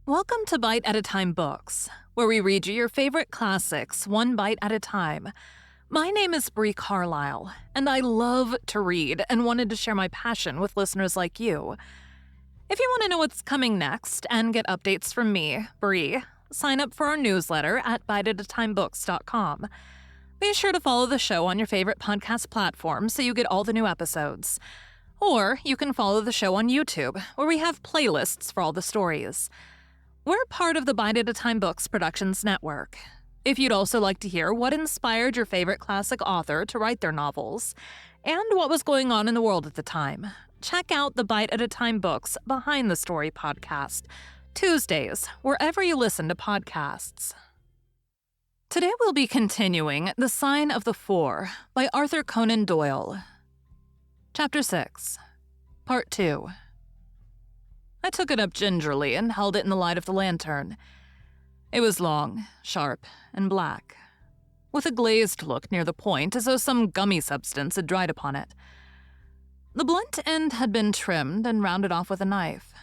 Welcome to Bite at a Time Books, where we read you your favorite classics one bite at a time. My name is Bree Carlile, and I love to read and wanted to share my passion with listeners like you. If you want to know what's coming next and get updates from me, Bree, sign up for our newsletter at biteatatimebooks.com. Be sure to follow the show on your favorite podcast platform so you get all the new episodes. Or you can follow the show on YouTube, where we have playlists for all the stories. We're part of the Bite at a Time Books Productions Network. If you'd also like to hear what inspired your favorite classic author to write their novels, and what was going on in the world at the time, check out the Bite at a Time Books Behind the Story podcast, Tuesdays, wherever you listen to podcasts. Today we'll be continuing The Sign of the Four by Arthur Conan Doyle. Chapter 6, Part 2. I took it up gingerly and held it in the light of the lantern. It was long, sharp, and black, with a glazed look near the point as though some gummy substance had dried upon it. The blunt end had been trimmed and rounded off with a knife.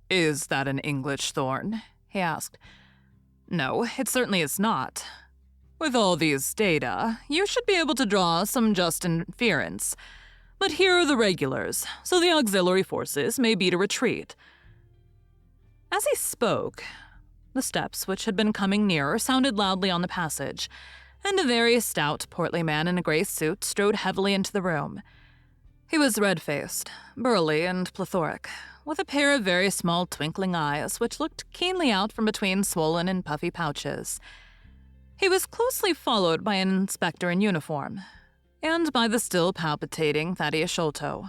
"Is that an English thorn?" he asked. "No, it certainly is not. With all these data, you should be able to draw some just inference. But here are the regulars, so the auxiliary forces may beat a retreat." As he spoke, the steps which had been coming nearer sounded loudly on the passage, and a very stout, portly man in a gray suit strode heavily into the room. He was red-faced, burly, and plethoric, with a pair of very small twinkling eyes which looked keenly out from between swollen and puffy pouches. He was closely followed by an inspector in uniform, and by the still palpitating Thaddeus Sholto.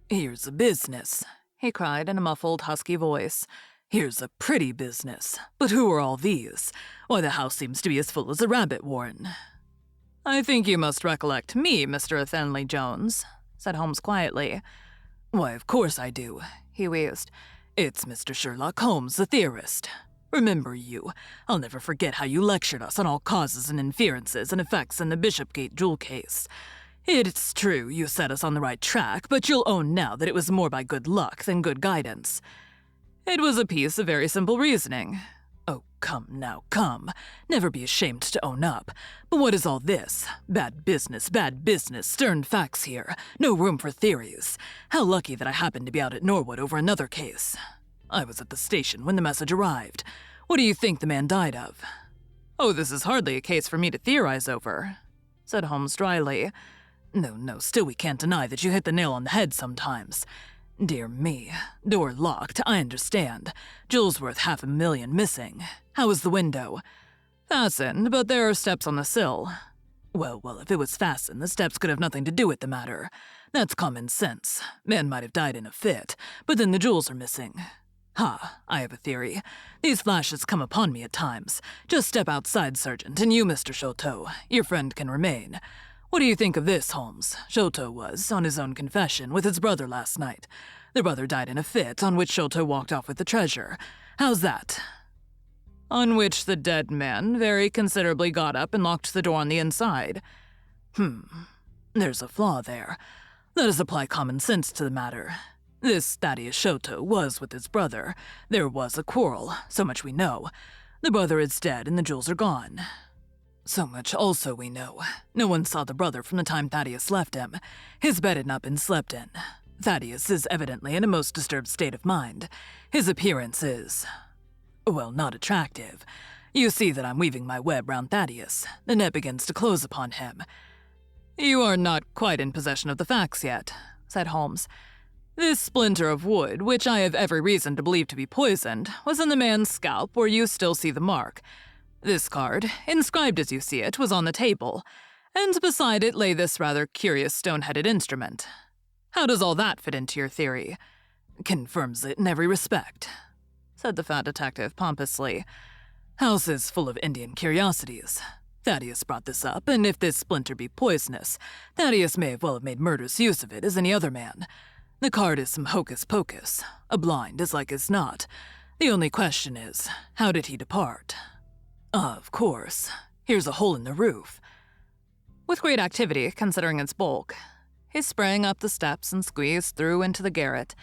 "Here's a business," he cried in a muffled, husky voice. "Here's a pretty business. But who are all these? Why, the house seems to be as full as a rabbit warren." "I think you must recollect me, Mr. Athenley Jones," said Holmes quietly. "Why, of course I do," he wheezed. "It's Mr. Sherlock Holmes, the theorist. Remember you? I'll never forget how you lectured us on all causes and inferences and effects in the Bishopgate jewel case. It's true you set us on the right track, but you'll own now that it was more by good luck than good guidance. It was a piece of very simple reasoning. Oh, come now, come. Never be ashamed to own up. But what is all this? Bad business, stern facts here. No room for theories. How lucky that I happened to be out at Norwood over another case. I was at the station when the message arrived. What do you think the man died of?" "Oh, this is hardly a case for me to theorize over," said Holmes dryly. No, still we can't deny that you hit the nail on the head sometimes. Dear me, door locked, I understand. Jewels worth $500,000 missing. How is the window?" "Fastened, but there are steps on the sill." Well, if it was fastened, the steps could have nothing to do with the matter. That's common sense. Man might have died in a fit, but then the jewels are missing. I have a theory. These flashes come upon me at times. Just step outside, Sergeant, and you, Mr. Sholto. Your friend can remain. What do you think of this, Holmes? Sholto was, on his own confession, with his brother last night. The brother died in a fit, on which Sholto walked off with the treasure. How's that?" "On which the dead man very considerably got up and locked the door on the inside." There's a flaw there. Let us apply common sense to the matter. This Thaddeus Sholto was with his brother. There was a quarrel, so much we know. The brother is dead and the jewels are gone. So much also we know. No one saw the brother from the time Thaddeus left him. His bed had not been slept in. Thaddeus is evidently in a most disturbed state of mind. His appearance is, well, not attractive. You see that I'm weaving my web round Thaddeus. The net begins to close upon him." "You are not quite in possession of the facts yet," said Holmes. "This splinter of wood, which I have every reason to believe to be poisoned, was in the man's scalp where you still see the mark. This card, inscribed as you see it, was on the table, and beside it lay this rather curious stone-headed instrument. How does all that fit into your theory?" "Confirms it in every respect," said the fat detective pompously. "House is full of Indian curiosities. Thaddeus brought this up, and if this splinter be poisonous, Thaddeus may well have made murderous use of it as any other man. The card is some hocus-pocus, a blind as like as not. The only question is, how did he depart?" "Of course. Here's a hole in the roof." With great activity, considering its bulk, he sprang up the steps and squeezed through into the garret.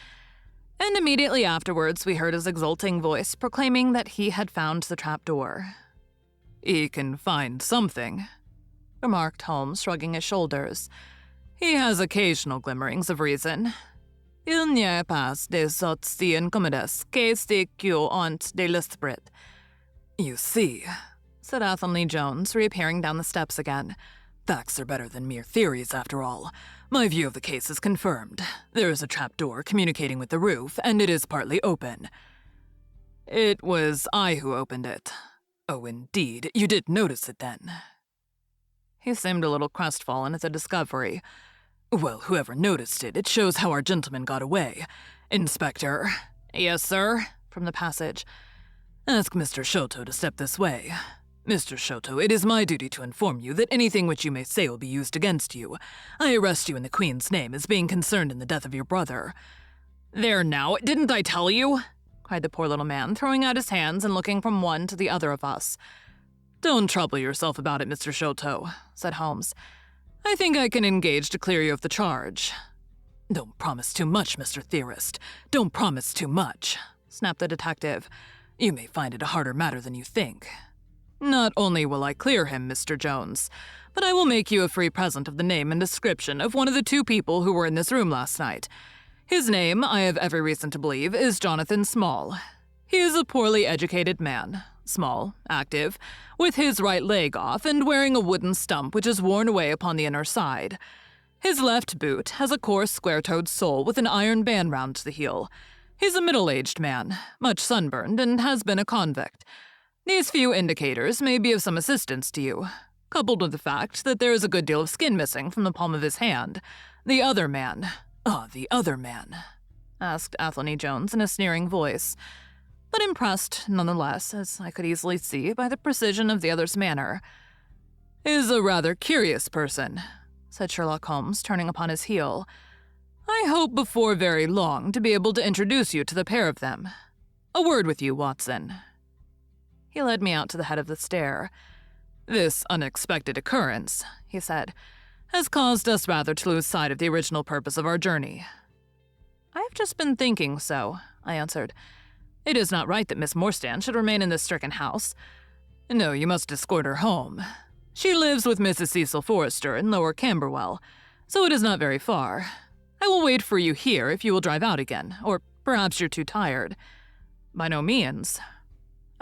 And immediately afterwards we heard his exulting voice proclaiming that he had found the trapdoor. "He can find something," remarked Holmes, shrugging his shoulders. "He has occasional glimmerings of reason. Il n'y a pas de sortes si incommodes que ce que ont de l'esprit." "You see," said Athelney Jones, reappearing down the steps again. "Facts are better than mere theories, after all. My view of the case is confirmed. There is a trapdoor communicating with the roof, and it is partly open." "It was I who opened it." "Oh, indeed. You did notice it, then?" He seemed a little crestfallen at the discovery. "Well, whoever noticed it, it shows how our gentleman got away. Inspector." "Yes, sir," from the passage. "Ask Mr. Shoto to step this way. Mr. Shoto, it is my duty to inform you that anything which you may say will be used against you. I arrest you in the Queen's name as being concerned in the death of your brother." "There now, didn't I tell you?" cried the poor little man, throwing out his hands and looking from one to the other of us. "Don't trouble yourself about it, Mr. Shoto," said Holmes. "I think I can engage to clear you of the charge." "Don't promise too much, Mr. Theorist. Don't promise too much," snapped the detective. "You may find it a harder matter than you think. Not only will I clear him, Mr. Jones, but I will make you a free present of the name and description of one of the two people who were in this room last night. His name, I have every reason to believe, is Jonathan Small. He is a poorly educated man, small, active, with his right leg off and wearing a wooden stump which is worn away upon the inner side. His left boot has a coarse square-toed sole with an iron band round the heel. He's a middle-aged man, much sunburned, and has been a convict. These few indicators may be of some assistance to you, coupled with the fact that there is a good deal of skin missing from the palm of his hand. The other man," asked Athelney Jones in a sneering voice, but impressed nonetheless, as I could easily see by the precision of the other's manner. "is a rather curious person," said Sherlock Holmes, turning upon his heel. "I hope before very long to be able to introduce you to the pair of them. A word with you, Watson." He led me out to the head of the stair. "This unexpected occurrence," he said, "has caused us rather to lose sight of the original purpose of our journey." "I have just been thinking so," I answered. "It is not right that Miss Morstan should remain in this stricken house. No, you must escort her home. She lives with Mrs. Cecil Forrester in Lower Camberwell, so it is not very far. I will wait for you here if you will drive out again, or perhaps you're too tired." "By no means.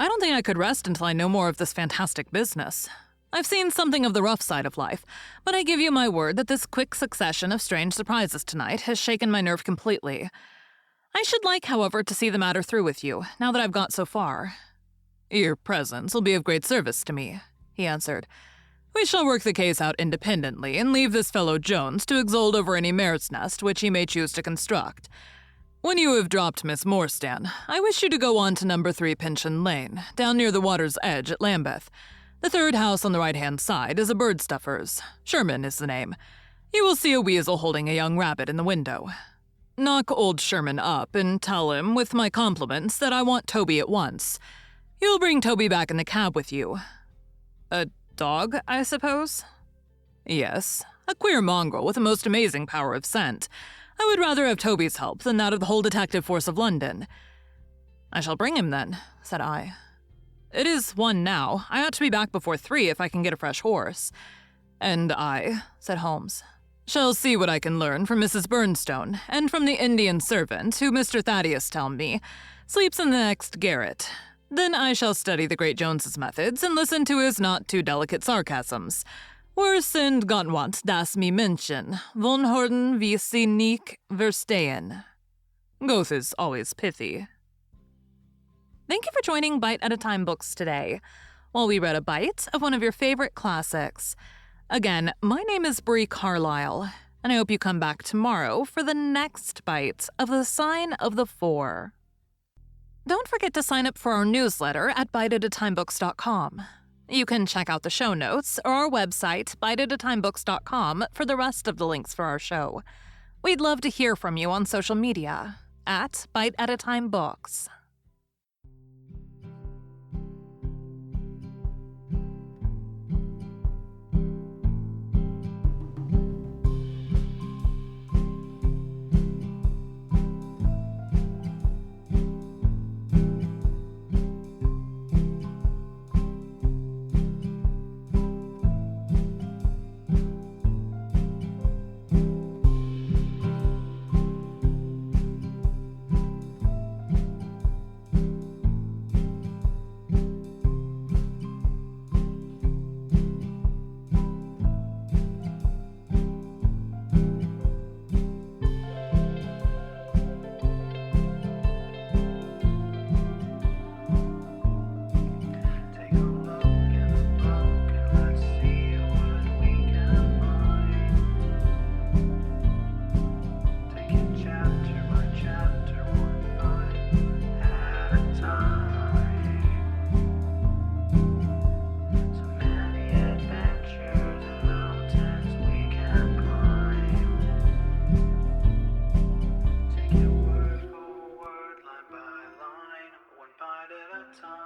I don't think I could rest until I know more of this fantastic business. I've seen something of the rough side of life, but I give you my word that this quick succession of strange surprises tonight has shaken my nerve completely. I should like, however, to see the matter through with you, now that I've got so far." "Your presence will be of great service to me," he answered. "We shall work the case out independently and leave this fellow Jones to exult over any mare's nest which he may choose to construct. When you have dropped Miss Morstan, I wish you to go on to number 3 Pinchin Lane, down near the water's edge at Lambeth. The third house on the right-hand side is a bird-stuffer's. Sherman is the name. You will see a weasel holding a young rabbit in the window. Knock old Sherman up and tell him, with my compliments, that I want Toby at once. You'll bring Toby back in the cab with you." "A dog, I suppose?" "Yes, a queer mongrel with a most amazing power of scent. I would rather have Toby's help than that of the whole detective force of London." "I shall bring him then," said I. "It is 1 now. I ought to be back before 3 if I can get a fresh horse." "And I," said Holmes, "shall see what I can learn from Mrs. Burnstone and from the Indian servant who Mr. Thaddeus tell me sleeps in the next garret. Then I shall study the great Jones's methods and listen to his not too delicate sarcasms. Wir sind Gottwant das me Menschen, von Horden wie sie nicht verstehen." Goethe is always pithy. Thank you for joining Bite at a Time Books today, while we read a bite of one of your favorite classics. Again, my name is Bree Carlile, and I hope you come back tomorrow for the next bite of The Sign of the Four. Don't forget to sign up for our newsletter at biteatatimebooks.com. You can check out the show notes or our website, biteatatimebooks.com, for the rest of the links for our show. We'd love to hear from you on social media at Bite at a Time Books. time.